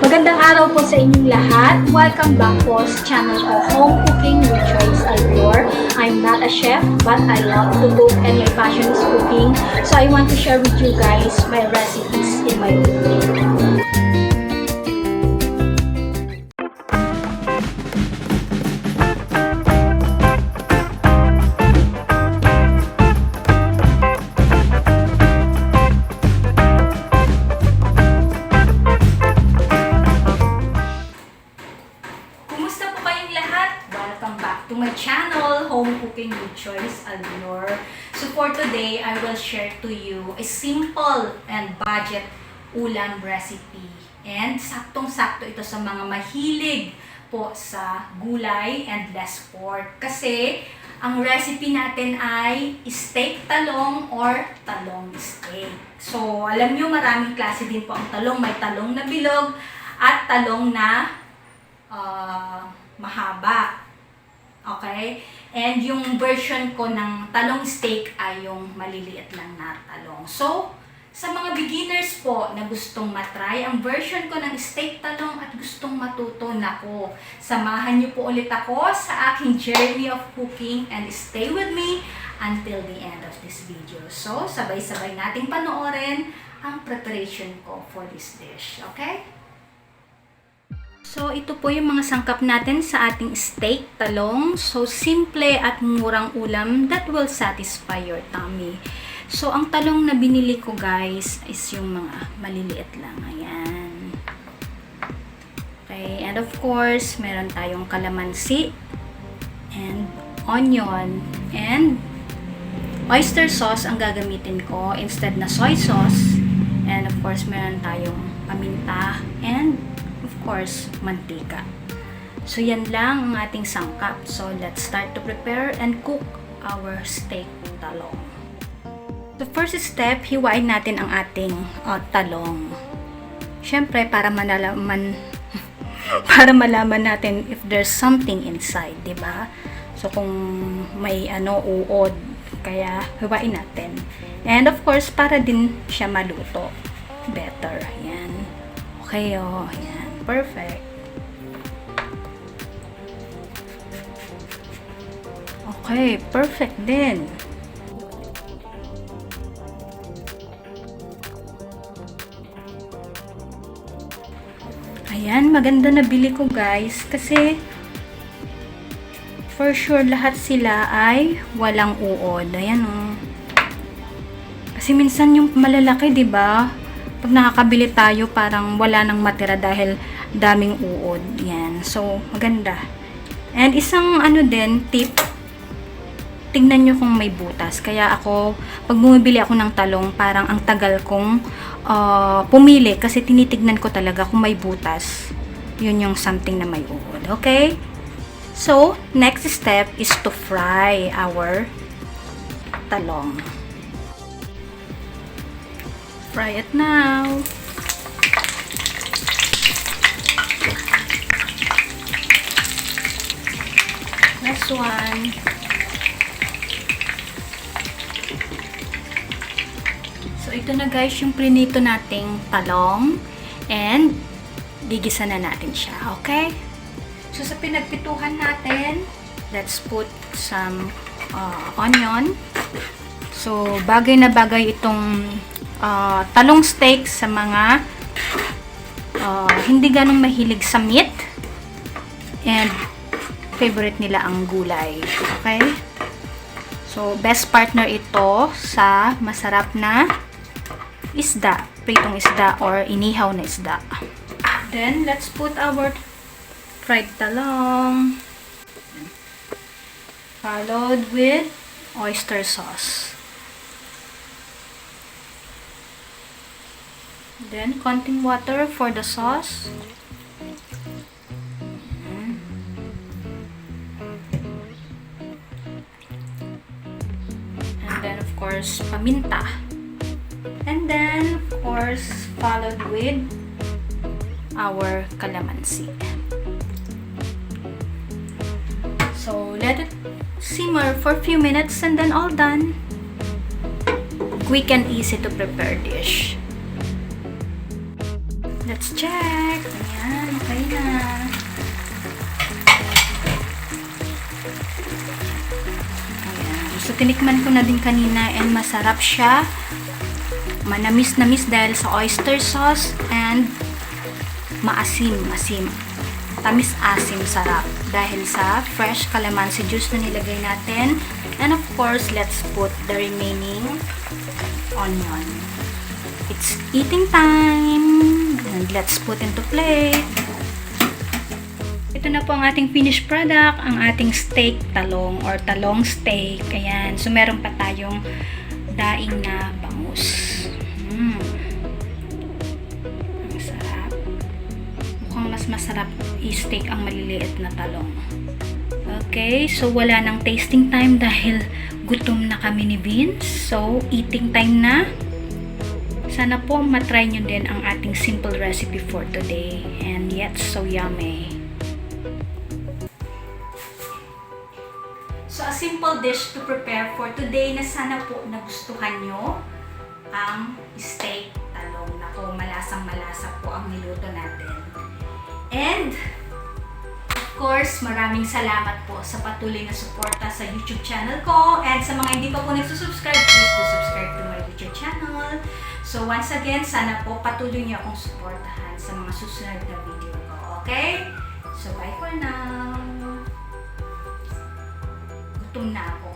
Magandang araw po sa inyong lahat. Welcome back po sa channel ko, Home Cooking with Joyce Alvior. I'm not a chef, but I love to cook and my passion is cooking. So I want to share with you guys my recipes in my cooking. To my channel, Home Cooking with Joyce Alvior. So for today, I will share to you a simple and budget ulam recipe. And saktong-sakto ito sa mga mahilig po sa gulay and less pork. Kasi ang recipe natin ay steak talong or talong steak. So alam nyo, maraming klase din po ang talong. May talong na bilog at talong na mahaba. Okay? And yung version ko ng talong steak ay yung maliliit lang na talong. So, sa mga beginners po na gustong matry ang version ko ng steak talong at gustong matuto, nako, samahan niyo po ulit ako sa aking journey of cooking and stay with me until the end of this video. So, sabay-sabay nating panoorin ang preparation ko for this dish. Okay? So, ito po yung mga sangkap natin sa ating steak talong. So, simple at murang ulam that will satisfy your tummy. So, ang talong na binili ko guys is yung mga maliliit lang. Ayan. Okay, and of course, meron tayong calamansi and onion and oyster sauce ang gagamitin ko instead na soy sauce. And of course, meron tayong paminta and of course, mantika. So, yan lang ang ating sangkap. So, let's start to prepare and cook our steak talong. The first step, hiwain natin ang ating talong. Siyempre, para malaman natin if there's something inside, di ba? So, kung may uod, kaya hiwain natin. And of course, para din siya maluto better. Yan. Okay, yan. Perfect. Okay, perfect din. Ayan, maganda na bili ko guys kasi for sure lahat sila ay walang uod. Ayan Kasi minsan yung malalaki, 'di ba? Pag nakakabili tayo, parang wala nang matira dahil daming uod. Yan. So, maganda. And isang din, tip, tingnan nyo kung may butas. Kaya ako, pag bumibili ako ng talong, parang ang tagal kong pumili kasi tinitignan ko talaga kung may butas. Yun yung something na may uod. Okay? So, next step is to fry our talong. Fry it now. Next one. So, ito na guys yung prinito nating talong and gigisa na natin siya. Okay? So, sa pinagpituhan natin, let's put some onion. So, bagay na bagay itong talong steak sa mga hindi ganong mahilig sa meat and favorite nila ang gulay. Okay? So, best partner ito sa masarap na isda, pritong isda or inihaw na isda. Then, let's put our fried talong followed with oyster sauce. Then, konting water for the sauce. And then, of course, paminta. And then, of course, followed with our calamansi. So, let it simmer for a few minutes and then all done. Quick and easy to prepare dish. Let's check. Ayan, okay na. Ayan. So, tinikman ko na din kanina and masarap siya. Manamis-namis dahil sa oyster sauce and maasim. Tamis-asim, sarap. Dahil sa fresh calamansi juice na nilagay natin. And of course, let's put the remaining onion. It's eating time. And let's put into plate. Ito na po ang ating finished product, ang ating steak talong or talong steak. Ayan. So, meron pa tayong daing na bangus. Ang sarap. Mukhang mas masarap i-steak ang maliliit na talong. Okay. So, wala nang tasting time dahil gutom na kami ni Vince. So, eating time na. Sana po matry nyo din ang ating simple recipe for today. And yet, so yummy. So, a simple dish to prepare for today na sana po nagustuhan nyo ang steak talong. Naku, malasang-malasa po ang niluto natin. And, of course, maraming salamat po sa patuloy na suporta sa YouTube channel ko. And sa mga hindi pa po nagsusubscribe, please do subscribe to my YouTube channel. So, once again, sana po patuloy niyo akong suportahan sa mga susunod na video ko. Okay? So, bye for now. Gutom na ako.